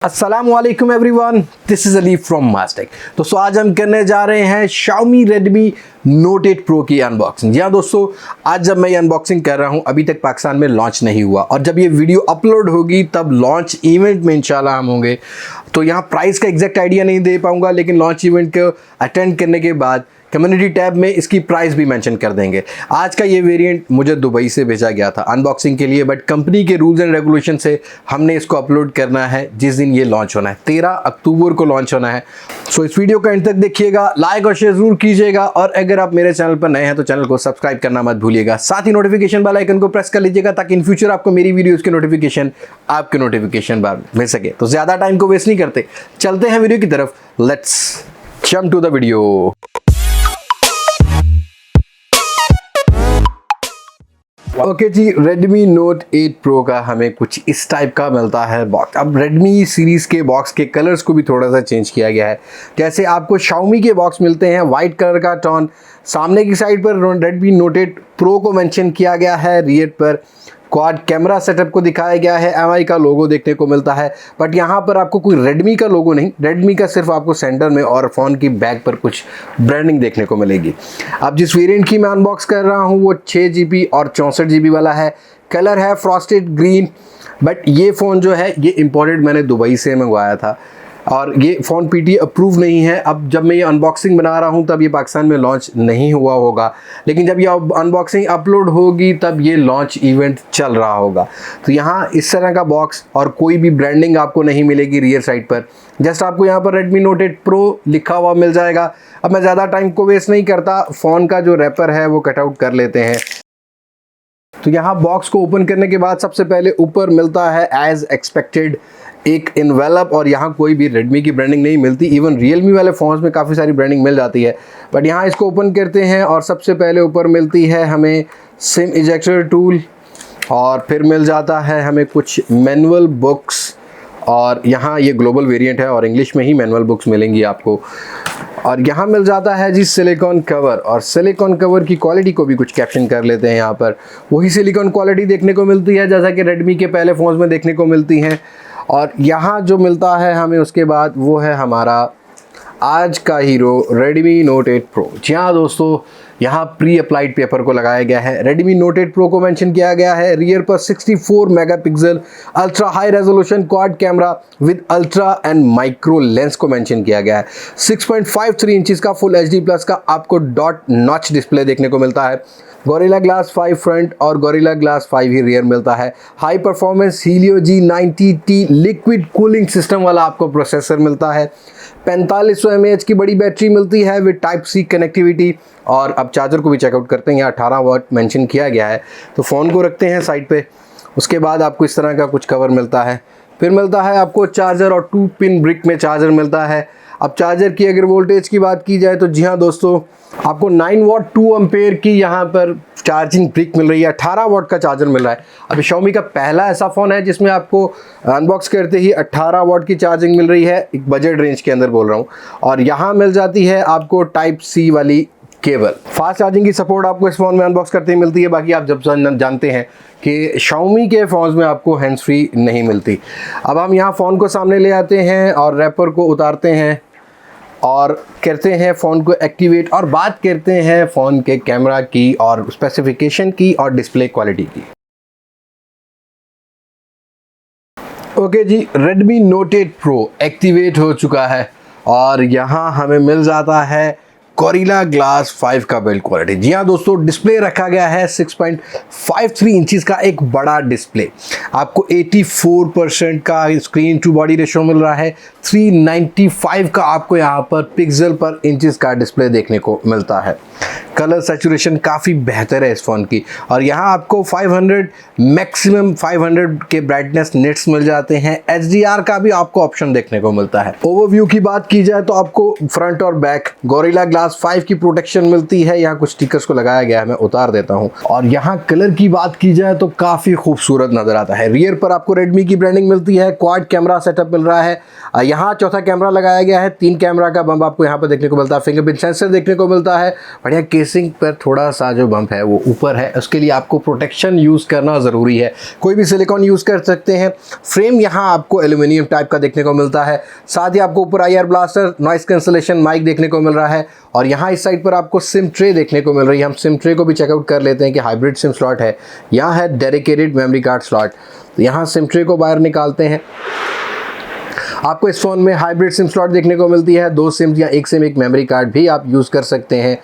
अस्सलामुअलैकुम everyone, this is Ali from Mastek. दोस्तों आज हम करने जा रहे हैं Xiaomi Redmi Note 8 Pro की अनबॉक्सिंग। जी हाँ दोस्तों, आज जब मैं ये अनबॉक्सिंग कर रहा हूँ अभी तक पाकिस्तान में लॉन्च नहीं हुआ और जब ये वीडियो अपलोड होगी तब लॉन्च इवेंट में इंशाल्लाह हम होंगे। तो यहाँ प्राइस का एग्जैक्ट आइडिया नहीं दे पाऊँगा, लेकिन लॉन्च इवेंट को अटेंड करने के बाद कम्युनिटी टैब में इसकी प्राइस भी मेंशन कर देंगे। आज का ये वेरिएंट मुझे दुबई से भेजा गया था अनबॉक्सिंग के लिए, बट कंपनी के रूल्स एंड रेगुलेशन से हमने इसको अपलोड करना है जिस दिन ये लॉन्च होना है। 13 अक्टूबर को लॉन्च होना है। सो इस वीडियो का एंड तक देखिएगा, लाइक और शेयर जरूर कीजिएगा और अगर आप मेरे चैनल पर नए हैं तो चैनल को सब्सक्राइब करना मत भूलिएगा। साथ ही नोटिफिकेशन बेल आइकन को प्रेस कर लीजिएगा ताकि इन फ्यूचर आपको मेरी वीडियोज़ की नोटिफिकेशन आपके नोटिफिकेशन बार मिल सके। तो ज़्यादा टाइम को वेस्ट नहीं करते, चलते हैं वीडियो की तरफ। Let's jump to the video. Okay जी, Redmi Note 8 Pro का हमें कुछ इस टाइप का मिलता है बॉक्स। अब Redmi सीरीज़ के बॉक्स के कलर्स को भी थोड़ा सा चेंज किया गया है। जैसे आपको Xiaomi के बॉक्स मिलते हैं वाइट कलर का टोन, सामने की साइड पर Redmi Note 8 Pro को मेंशन किया गया है, रियर पर क्वाड कैमरा सेटअप को दिखाया गया है, MI का लोगो देखने को मिलता है। बट यहाँ पर आपको कोई Redmi का लोगो नहीं, Redmi का सिर्फ आपको सेंटर में और फ़ोन की बैक पर कुछ ब्रांडिंग देखने को मिलेगी। अब जिस वेरिएंट की मैं अनबॉक्स कर रहा हूँ वो 6GB और 64GB वाला है। कलर है फ्रॉस्टेड ग्रीन। बट ये फ़ोन जो है ये इम्पोर्टेड मैंने दुबई से मंगवाया था और ये फ़ोन PTA अप्रूव नहीं है। अब जब मैं ये अनबॉक्सिंग बना रहा हूँ तब ये पाकिस्तान में लॉन्च नहीं हुआ होगा, लेकिन जब ये अनबॉक्सिंग अपलोड होगी तब ये लॉन्च इवेंट चल रहा होगा। तो यहाँ इस तरह का बॉक्स और कोई भी ब्रांडिंग आपको नहीं मिलेगी रियर साइड पर। जस्ट आपको यहाँ पर Redmi Note 8 Pro लिखा हुआ मिल जाएगा। अब मैं ज़्यादा टाइम को वेस्ट नहीं करता, फ़ोन का जो रैपर है वो कटआउट कर लेते हैं। तो यहाँ बॉक्स को ओपन करने के बाद सबसे पहले ऊपर मिलता है एज एक्सपेक्टेड एक इन्वेलप, और यहाँ कोई भी Redmi की ब्रांडिंग नहीं मिलती। इवन Realme वाले फ़ोन्स में काफ़ी सारी ब्रांडिंग मिल जाती है, बट यहाँ इसको ओपन करते हैं और सबसे पहले ऊपर मिलती है हमें सिम इजेक्टर टूल, और फिर मिल जाता है हमें कुछ मैनुअल बुक्स, और यहाँ ये ग्लोबल वेरिएंट है और इंग्लिश में ही मैनुअल बुक्स मिलेंगी आपको। और यहाँ मिल जाता है जी सिलिकॉन कवर, और सिलिकॉन कवर की क्वालिटी को भी कुछ कैप्शन कर लेते हैं। यहाँ पर वही सिलिकॉन क्वालिटी देखने को मिलती है जैसा कि Redmi के पहले फ़ोन्स में देखने को मिलती हैं। और यहाँ जो मिलता है हमें उसके बाद वो है हमारा आज का हीरो Redmi Note 8 Pro। जी हाँ दोस्तों, यहाँ प्री अप्लाइड पेपर को लगाया गया है। Redmi Note 8 Pro को मेंशन किया गया है रियर पर 64 megapixel ultra high resolution quad camera with ultra and micro lens को मेंशन किया गया है। 6.53 इंचेस का फुल HD प्लस का आपको डॉट नॉच डिस्प्ले देखने को मिलता है। गोरिल्ला ग्लास 5 फ्रंट और गोरिल्ला ग्लास 5 ही रियर मिलता है। High performance Helio G90T liquid cooling system वाला आपको प्रोसेसर मिलता है। 4500 mAh की बड़ी बैटरी मिलती है विद टाइप C कनेक्टिविटी। और अब चार्जर को भी चेकआउट करते हैं, यहाँ 18 वाट मेंशन किया गया है। तो फ़ोन को रखते हैं साइड पे। उसके बाद आपको इस तरह का कुछ कवर मिलता है। फिर मिलता है आपको चार्जर, और 2 पिन ब्रिक में चार्जर मिलता है। अब चार्जर की अगर वोल्टेज की बात की जाए तो जी हाँ दोस्तों, आपको 9 वाट 2 एम्पेयर की यहाँ पर चार्जिंग ब्रिक मिल रही है। 18 वाट का चार्जर मिल रहा है। अभी Xiaomi का पहला ऐसा फ़ोन है जिसमें आपको अनबॉक्स करते ही 18 वाट की चार्जिंग मिल रही है, एक बजट रेंज के अंदर बोल रहा हूँ। और यहाँ मिल जाती है आपको टाइप C वाली केबल। फास्ट चार्जिंग की सपोर्ट आपको इस फ़ोन में अनबॉक्स करते ही मिलती है। बाकी आप जब जानते हैं कि Xiaomi के फ़ोन्स में आपको हैंड्स फ्री नहीं मिलती। अब हम यहाँ फ़ोन को सामने ले आते हैं और रैपर को उतारते हैं और करते हैं फ़ोन को एक्टिवेट, और बात करते हैं फ़ोन के कैमरा की और स्पेसिफिकेशन की और डिस्प्ले क्वालिटी की। ओके जी, Redmi Note 8 Pro एक्टिवेट हो चुका है और यहाँ हमें मिल जाता है गोरिल्ला ग्लास 5 का बिल्ड क्वालिटी। जी हाँ दोस्तों, डिस्प्ले रखा गया है 6.53 इंचेस का एक बड़ा डिस्प्ले। आपको 84% का स्क्रीन टू बॉडी रेशो मिल रहा है। 395 का आपको यहाँ पर पिक्सल पर इंचेस का डिस्प्ले देखने को मिलता है। कलर सैचुरेशन काफ़ी बेहतर है इस फ़ोन की, और यहाँ आपको 500 मैक्सिमम 500 के ब्राइटनेस नेट्स मिल जाते हैं। HDR का भी आपको ऑप्शन देखने को मिलता है। ओवरव्यू की बात की जाए तो आपको फ्रंट और बैक गोरिल्ला ग्लास क्लास 5 की प्रोटेक्शन मिलती है। यहाँ कुछ स्टिकर्स को लगाया गया है, मैं उतार देता हूँ। और यहाँ कलर की बात की जाए तो काफ़ी खूबसूरत नज़र आता है। रियर पर आपको रेडमी की ब्रांडिंग मिलती है, क्वाड कैमरा सेटअप मिल रहा है। यहाँ चौथा कैमरा लगाया गया है, 3 कैमरा का बम्प आपको यहाँ पर देखने को मिलता है। फिंगरप्रिंट सेंसर देखने को मिलता है। बढ़िया केसिंग पर थोड़ा सा जो बम्प है वो ऊपर है, उसके लिए आपको प्रोटेक्शन यूज़ करना ज़रूरी है। कोई भी सिलिकॉन यूज़ कर सकते हैं। फ्रेम यहाँ आपको एल्यूमिनियम टाइप का देखने को मिलता है। साथ ही आपको ऊपर IR blaster, noise cancellation mic देखने को मिल रहा है। और यहाँ इस साइड पर आपको सिम ट्रे देखने को मिल रही है। हम सिम ट्रे को भी चेकआउट कर लेते हैं कि हाइब्रिड सिम स्लॉट है। यहाँ है डेडिकेटेड मेमोरी कार्ड स्लॉट। तो यहाँ सिम ट्रे को बाहर निकालते हैं। आपको इस फ़ोन में हाइब्रिड सिम स्लॉट देखने को मिलती है। 2 सिम या 1 सिम 1 मेमोरी कार्ड भी आप यूज़ कर सकते हैं।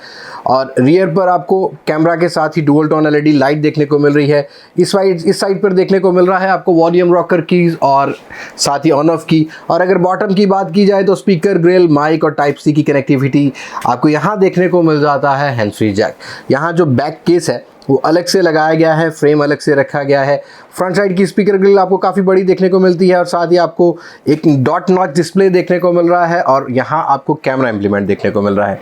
और रियर पर आपको कैमरा के साथ ही डुअल टोन LED लाइट देखने को मिल रही है। इस साइड पर देखने को मिल रहा है आपको वॉल्यूम रॉकर कीज़ और साथ ही ऑन ऑफ की। और अगर बॉटम की बात की जाए तो स्पीकर, ग्रिल, माइक और टाइप C की कनेक्टिविटी आपको यहाँ देखने को मिल जाता है। Hands free jack. यहाँ जो बैक केस है वो अलग से लगाया गया है, फ्रेम अलग से रखा गया है। फ्रंट साइड की स्पीकर ग्रिल आपको काफ़ी बड़ी देखने को मिलती है और साथ ही आपको एक डॉट नॉच डिस्प्ले देखने को मिल रहा है और यहाँ आपको कैमरा इम्प्लीमेंट देखने को मिल रहा है।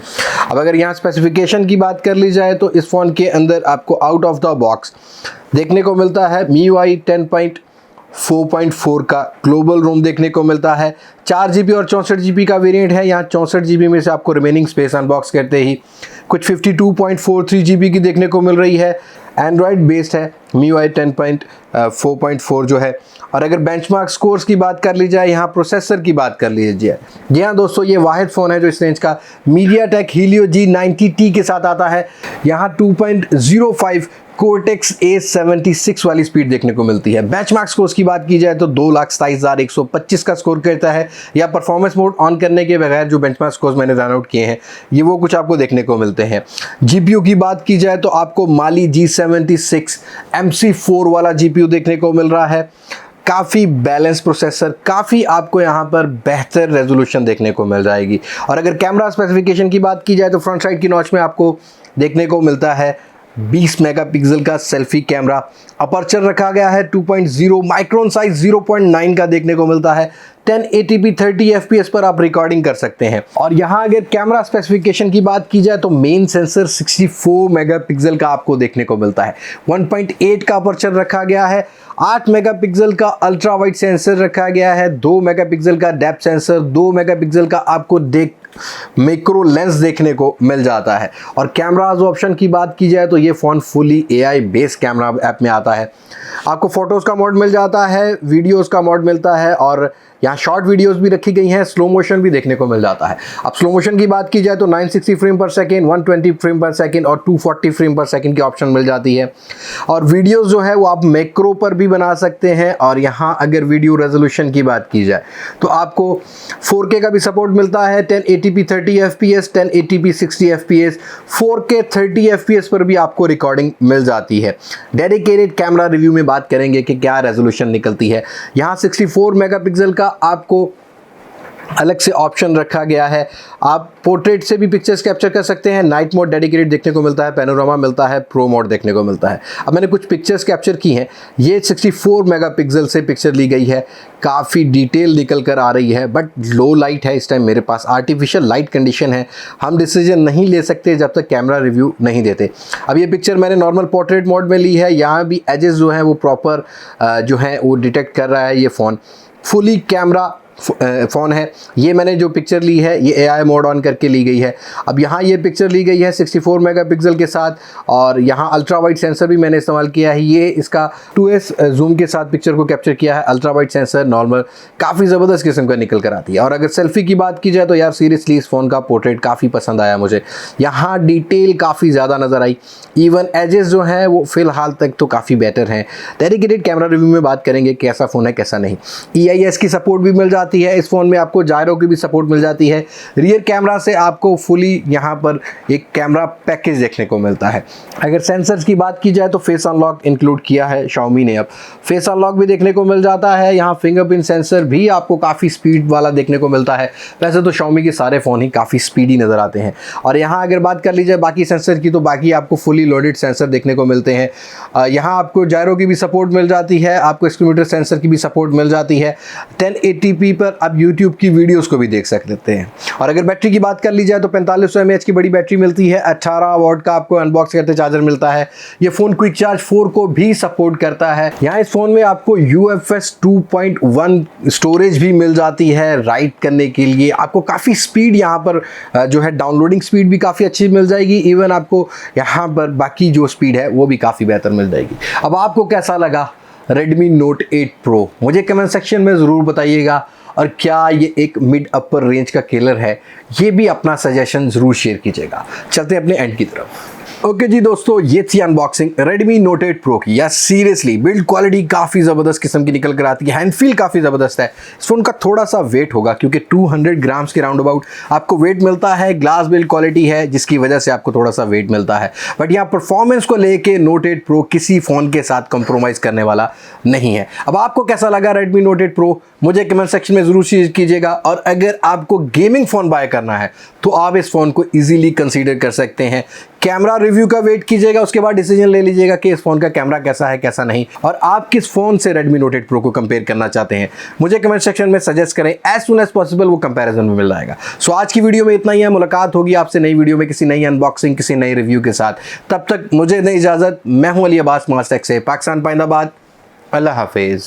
अब अगर यहाँ स्पेसिफिकेशन की बात कर ली जाए तो इस फ़ोन के अंदर आपको आउट ऑफ द बॉक्स देखने को मिलता है MIUI 10.4.4 का ग्लोबल रोम देखने को मिलता है। 4 GB और 64 GB का वेरिएंट है। यहाँ 64 GB में से आपको रिमेनिंग स्पेस अनबॉक्स करते ही कुछ 52.43 GB की देखने को मिल रही है। एंड्रॉयड बेस्ड है MIUI 10.4.4 जो है। और अगर बेंचमार्क स्कोर्स की बात कर ली जाए, यहाँ प्रोसेसर की बात कर लीजिए। जी हाँ दोस्तों, ये वाहिद फ़ोन है जो इस रेंज का MediaTek Helio G90T के साथ आता है। यहाँ 2.05 Cortex A76 वाली स्पीड देखने को मिलती है। बेंचमार्क स्कोर्स की बात की जाए तो 2,27,125 का स्कोर करता है। या परफॉर्मेंस मोड ऑन करने के बगैर जो बेंचमार्क स्कोर्स मैंने रन आउट किए हैं ये वो कुछ आपको देखने को मिलते हैं। GPU की बात की जाए तो आपको Mali G76 MC4 वाला GPU देखने को मिल रहा है। काफ़ी बैलेंस प्रोसेसर, काफ़ी आपको यहाँ पर बेहतर रेजोल्यूशन देखने को मिल जाएगी। और अगर कैमरा स्पेसिफिकेशन की बात की जाए तो फ्रंट साइड की नॉच में आपको देखने को मिलता है 20 मेगापिक्सल का सेल्फी कैमरा। अपर्चर रखा गया है 2.0, माइक्रोन साइज 0.9 का देखने को मिलता है। 1080p 30 fps पर आप रिकॉर्डिंग कर सकते हैं। और यहाँ अगर कैमरा स्पेसिफिकेशन की बात की जाए तो मेन सेंसर 64 मेगापिक्सल का आपको देखने को मिलता है। 1.8 का अपर्चर रखा गया है। 8 मेगापिक्सल का अल्ट्रा वाइड सेंसर रखा गया है। 2 मेगापिक्सल का डेप्थ सेंसर, 2 मेगापिक्सल का आपको मैक्रो लेंस देखने को मिल जाता है। और कैमराज ऑप्शन की बात की जाए तो ये phone fully AI based camera app में आता है। आपको फ़ोटोज़ का मोड मिल जाता है, वीडियोज़ का मोड मिलता है और यहाँ शॉर्ट वीडियोस भी रखी गई हैं। स्लो मोशन भी देखने को मिल जाता है। अब स्लो मोशन की बात की जाए तो 960 फ्रेम पर सेकेंड, 120 फ्रेम पर सेकेंड और 240 फ्रेम पर सेकेंड की ऑप्शन मिल जाती है। और वीडियोस जो है वो आप मैक्रो पर भी बना सकते हैं। और यहाँ अगर वीडियो रेजोल्यूशन की बात की जाए तो आपको 4K का भी सपोर्ट मिलता है। 1080p 30 fps, 1080p 60 fps, 4K 30 fps पर भी आपको रिकॉर्डिंग मिल जाती है। डेडिकेटेड कैमरा रिव्यू में बात करेंगे कि क्या रेजोल्यूशन निकलती है। यहाँ 64 मेगापिक्सल का आपको अलग से ऑप्शन रखा गया है। आप पोर्ट्रेट से भी पिक्चर्स कैप्चर कर सकते हैं। नाइट मोड डेडिकेटेड देखने को मिलता है, पैनोरामा मिलता है, प्रो मोड देखने को मिलता है। अब मैंने कुछ पिक्चर्स कैप्चर की हैं। ये 64 मेगापिक्सल से पिक्चर ली गई है। काफ़ी डिटेल निकल कर आ रही है, बट लो लाइट है इस टाइम मेरे पास, आर्टिफिशियल लाइट कंडीशन है। हम डिसीजन नहीं ले सकते जब तक कैमरा रिव्यू नहीं देते। अब ये पिक्चर मैंने नॉर्मल पोर्ट्रेट मोड में ली है। यहाँ भी एजेस जो हैं वो प्रॉपर जो हैं वो डिटेक्ट कर रहा है ये फ़ोन। फुली कैमरा फ़ोन है। ये मैंने जो पिक्चर ली है ये AI मोड ऑन करके ली गई है। अब यहाँ ये पिक्चर ली गई है 64 मेगापिक्सल के साथ और यहाँ अल्ट्रा वाइड सेंसर भी मैंने इस्तेमाल किया है। ये इसका 2S जूम के साथ पिक्चर को कैप्चर किया है। अल्ट्रा वाइड सेंसर नॉर्मल काफ़ी ज़बरदस्त किस्म का निकल कर आती है। और अगर सेल्फी की बात की जाए तो यार सीरियसली इस फ़ोन का पोर्ट्रेट काफ़ी पसंद आया मुझे। यहाँ डिटेल काफ़ी ज़्यादा नज़र आई। इवन एजेस जो हैं वो फ़िलहाल तक तो काफ़ी बेटर हैं। डेडिकेटेड कैमरा रिव्यू में बात करेंगे कैसा फ़ोन है कैसा नहीं। EIS की सपोर्ट भी मिल जाती है इस फ़ोन में, आपको जायरो की भी सपोर्ट मिल जाती है। रियर कैमरा से आपको फुली यहाँ पर एक कैमरा पैकेज देखने को मिलता है। अगर सेंसर्स की बात की जाए तो फेस अनलॉक इंक्लूड किया है Xiaomi ने। अब फेस अनलॉक भी देखने को मिल जाता है। यहाँ फिंगरप्रिंट सेंसर भी आपको काफ़ी स्पीड वाला देखने को मिलता है। वैसे तो Xiaomi के सारे फ़ोन ही काफ़ी स्पीडी नज़र आते हैं। और यहाँ अगर बात कर लीजिए बाकी सेंसर की तो बाकी आपको फुली लोडेड सेंसर देखने को मिलते हैं। यहाँ आपको जायरो की भी सपोर्ट मिल जाती है, आपको एक्सक्यूमीटर सेंसर की भी सपोर्ट मिल जाती है। 1080p पर आप YouTube की वीडियोस को भी देख सकते हैं। और अगर बैटरी की बात कर ली जाए तो 4500 mAh की बड़ी बैटरी मिलती है, 18 वॉट का आपको अनबॉक्स करते चार्जर मिलता है। ये फ़ोन क्विक चार्ज 4 को भी सपोर्ट करता है। यहाँ इस फ़ोन में आपको UFS 2.1 स्टोरेज भी मिल जाती है राइट करने के लिए। आपको काफ़ी स्पीड यहाँ पर जो है डाउनलोडिंग स्पीड भी काफ़ी अच्छी मिल जाएगी। इवन आपको यहाँ पर बाकी जो स्पीड है वो भी काफ़ी बेहतर मिल जाएगी। अब आपको कैसा लगा Redmi Note 8 Pro मुझे कमेंट सेक्शन में ज़रूर बताइएगा। और क्या ये एक मिड अपर रेंज का किलर है, ये भी अपना सजेशन ज़रूर शेयर कीजिएगा। चलते हैं अपने एंड की तरफ। ओके जी दोस्तों, ये थी अनबॉक्सिंग Redmi Note 8 Pro की। या सीरियसली बिल्ड क्वालिटी काफ़ी ज़बरदस्त किस्म की निकल कर आती है। हैंड फील काफ़ी ज़बरदस्त है। इस फ़ोन का थोड़ा सा वेट होगा क्योंकि 200 ग्राम्स के राउंड अबाउट आपको वेट मिलता है। ग्लास बिल्ड क्वालिटी है जिसकी वजह से आपको थोड़ा सा वेट मिलता है। बट यहाँ परफॉर्मेंस को लेके Note 8 Pro किसी फ़ोन के साथ कंप्रोमाइज़ करने वाला नहीं है। अब आपको कैसा लगा Redmi Note 8 Pro मुझे कमेंट सेक्शन में ज़रूर शेयर कीजिएगा। और अगर आपको गेमिंग फ़ोन बाय करना है तो आप इस फ़ोन को ईजिली कंसीडर कर सकते हैं। कैमरा रिव्यू का वेट कीजिएगा, उसके बाद डिसीजन ले लीजिएगा कि इस फ़ोन का कैमरा कैसा है कैसा नहीं, और आप किस फ़ोन से Redmi Note 8 Pro को कंपेयर करना चाहते हैं मुझे कमेंट सेक्शन में सजेस्ट करें। एज सुन एज पॉसिबल वो कंपैरिजन में मिल जाएगा। सो आज की वीडियो में इतना ही है। मुलाकात होगी आपसे नई वीडियो में किसी नई अनबॉक्सिंग किसी नई रिव्यू के साथ। तब तक मुझे दें इजाज़त। मैं हूं अली अब्बास मास्टेक से पाकिस्तान पाइंदाबाद। अल्लाह हाफिज़।